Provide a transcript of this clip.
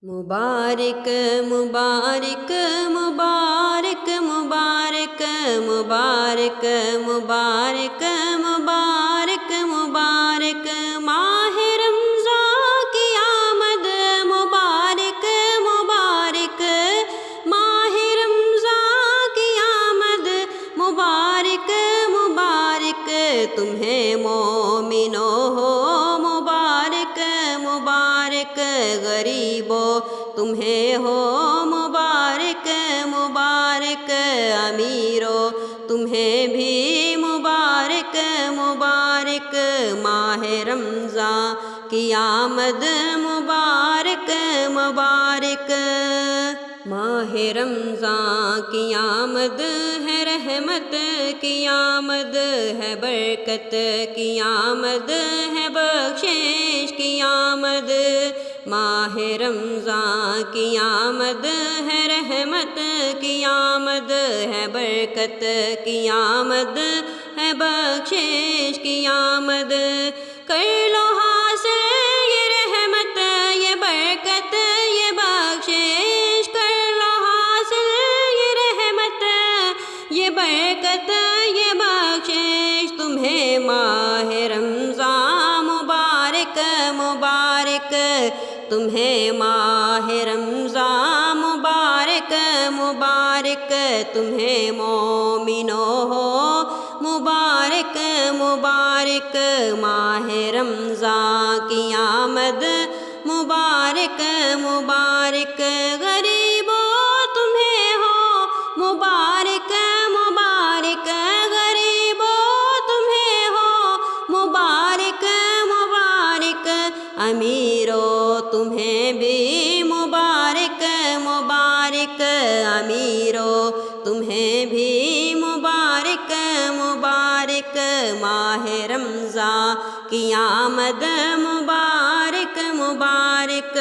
मुबारक मुबारक मुबारक मुबारक मुबारक मुबारक मुबारक मुबारक माह रमज़ान की आमद मुबारक मुबारक माह रमज़ान की आमद मुबारक मुबारक तुम्हें मोमिनो हो मुबारक मुबारक गरीबो तुम्हें हो मुबारक मुबारक अमीरो तुम्हें भी मुबारक मुबारक माह रमज़ान की आमद मुबारक मुबारक माह रमज़ान की आमद है रहमत की आमद है बरकत की आमद है बख्शिश की आमद माह रमज़ान की आमद है रहमत की आमद है बरकत की आमद है बख्शिश की आमद कर लो हासिल ये रहमत ये बरकत ये बख्शिश कर लो हासिल ये रहमत ये बरकत ये बख्शिश तुम्हें माह रमज़ान मुबारक मुबारक तुम्हें माह रमज़ान मुबारक मुबारक तुम्हें मोमिनो हो मुबारक मुबारक माह रमज़ान की आमद मुबारक मुबारक गरीबो तुम्हें हो मुबारक मुबारक गरीबो तुम्हें हो मुबारक मुबारक अमीरो तुम्हें भी मुबारक मुबारक अमीरो तुम्हें भी मुबारक मुबारक माह रमज़ान की आमद मुबारक मुबारक।